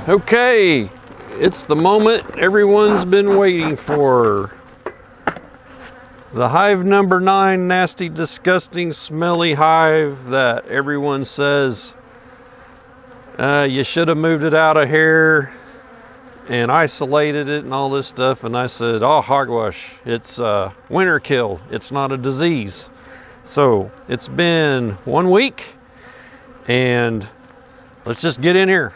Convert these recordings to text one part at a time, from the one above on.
Okay, it's the moment everyone's been waiting for. The hive number 9, nasty, disgusting, smelly hive that everyone says you should have moved it out of here and isolated it and all this stuff. And I said, oh, hogwash, it's winter kill. It's not a disease. So it's been 1 week and let's just get in here.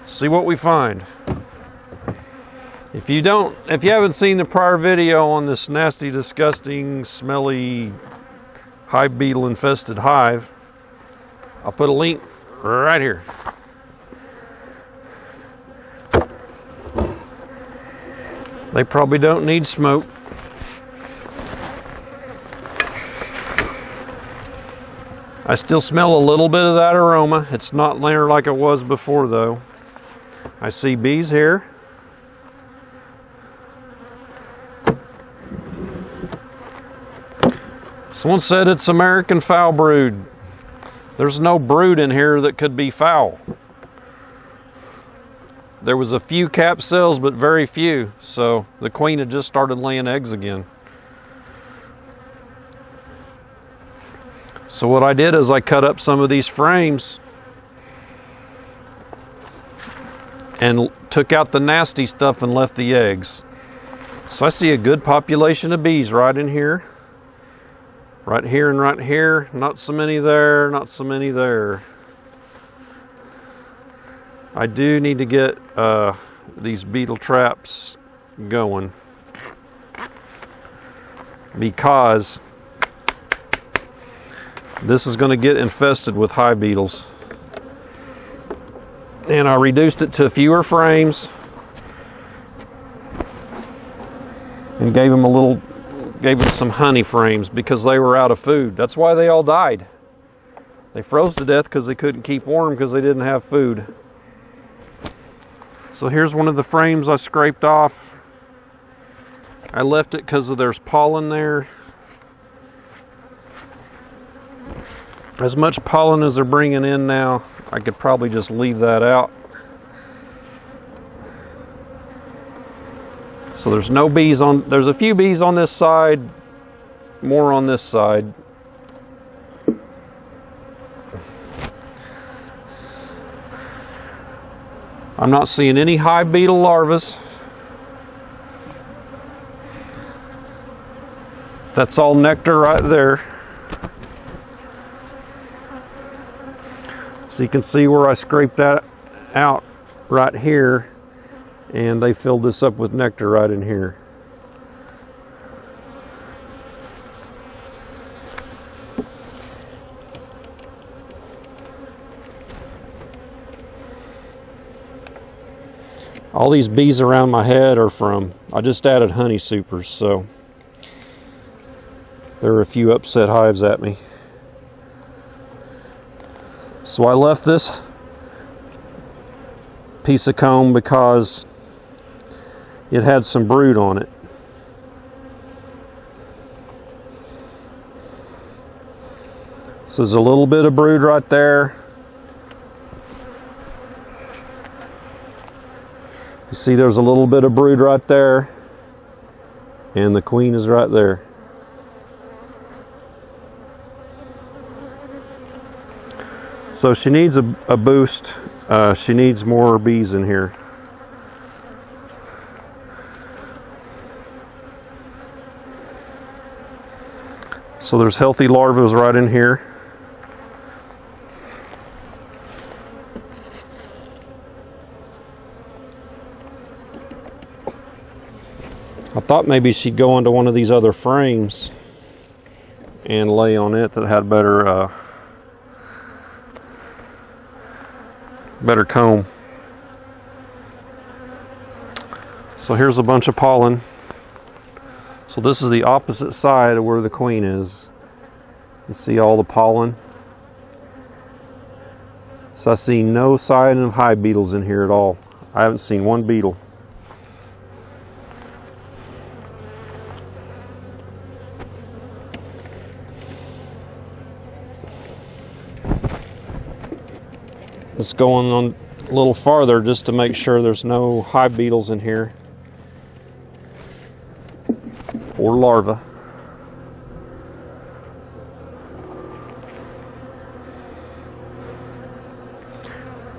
See what we find. If you haven't seen the prior video on this nasty, disgusting, smelly, hive beetle infested hive, I'll put a link right here. They probably don't need smoke. I still smell a little bit of that aroma. It's not there like it was before though. I see bees here. Someone said it's American foul brood. There's no brood in here that could be foul. There was a few capped cells, but very few. So the queen had just started laying eggs again. So what I did is I cut up some of these frames and took out the nasty stuff and left the eggs. So I see a good population of bees right in here. Right here and right here. Not so many there, not so many there. I do need to get these beetle traps going because this is going to get infested with hive beetles. And I reduced it to fewer frames and gave them some honey frames because they were out of food. That's why they all died. They froze to death because they couldn't keep warm because they didn't have food. So here's one of the frames I scraped off. I left it because there's pollen there. As much pollen as they're bringing in now, I could probably just leave that out. So there's no bees there's a few bees on this side, more on this side. I'm not seeing any hive beetle larvae. That's all nectar right there. So you can see where I scraped that out right here, and they filled this up with nectar right in here. All these bees around my head are from, I just added honey supers, so there are a few upset hives at me. So I left this piece of comb because it had some brood on it. So there's a little bit of brood right there. You see there's a little bit of brood right there, and the queen is right there. So she needs a boost. She needs more bees in here. So there's healthy larvae right in here. I thought maybe she'd go into one of these other frames and lay on it that had better comb. So here's a bunch of pollen. So this is the opposite side of where the queen is. You see all the pollen. So I see no sign of hive beetles in here at all. I haven't seen one beetle. It's going on a little farther just to make sure there's no hive beetles in here or larvae.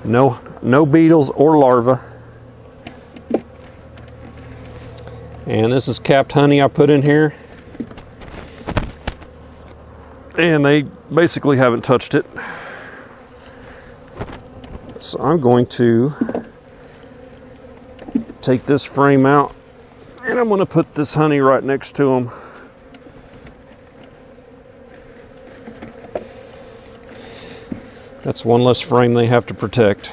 No beetles or larvae. And this is capped honey I put in here. And they basically haven't touched it. So I'm going to take this frame out and I'm going to put this honey right next to them. That's one less frame they have to protect.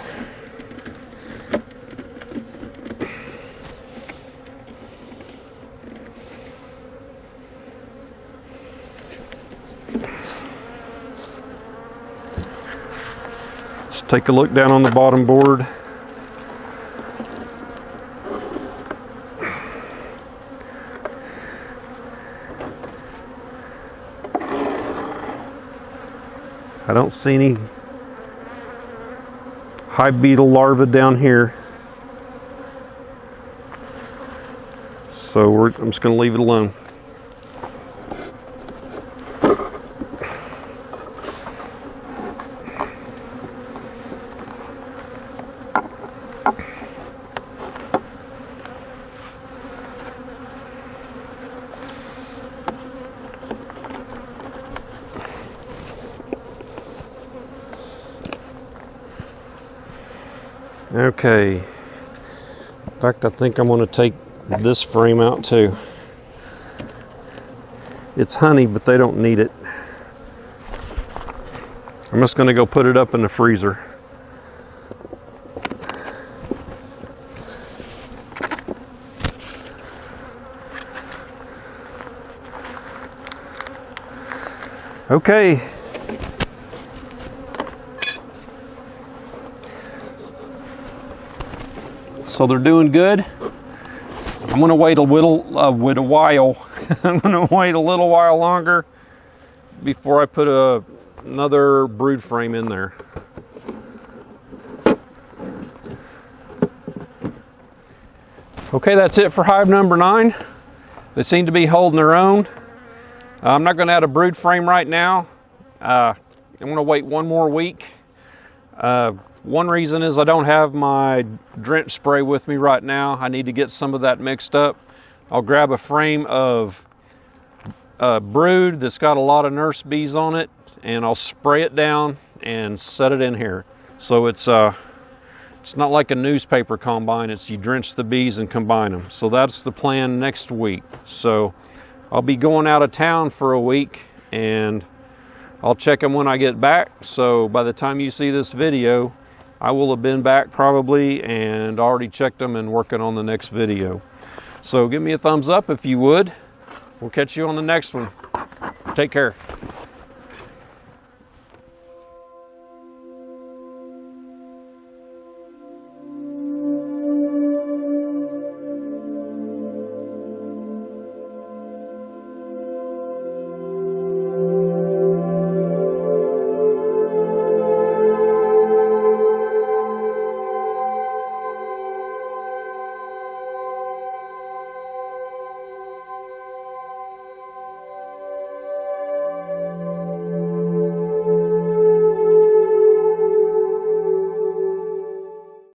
Let's take a look down on the bottom board. I don't see any hive beetle larvae down here, so I'm just going to leave it alone. Okay, in fact I think I'm going to take this frame out too. It's honey, but they don't need it. I'm just going to go put it up in the freezer. Okay. So they're doing good. I'm going to wait a while. I'm going to wait a little while longer before I put another brood frame in there. Okay, that's it for hive number 9. They seem to be holding their own. I'm not going to add a brood frame right now. I'm going to wait one more week. One reason is I don't have my drench spray with me right now. I need to get some of that mixed up. I'll grab a frame of brood that's got a lot of nurse bees on it, and I'll spray it down and set it in here. So it's not like a newspaper combine. It's you drench the bees and combine them. So that's the plan next week. So I'll be going out of town for a week, and I'll check them when I get back. So by the time you see this video, I will have been back probably and already checked them and working on the next video. So give me a thumbs up if you would. We'll catch you on the next one. Take care.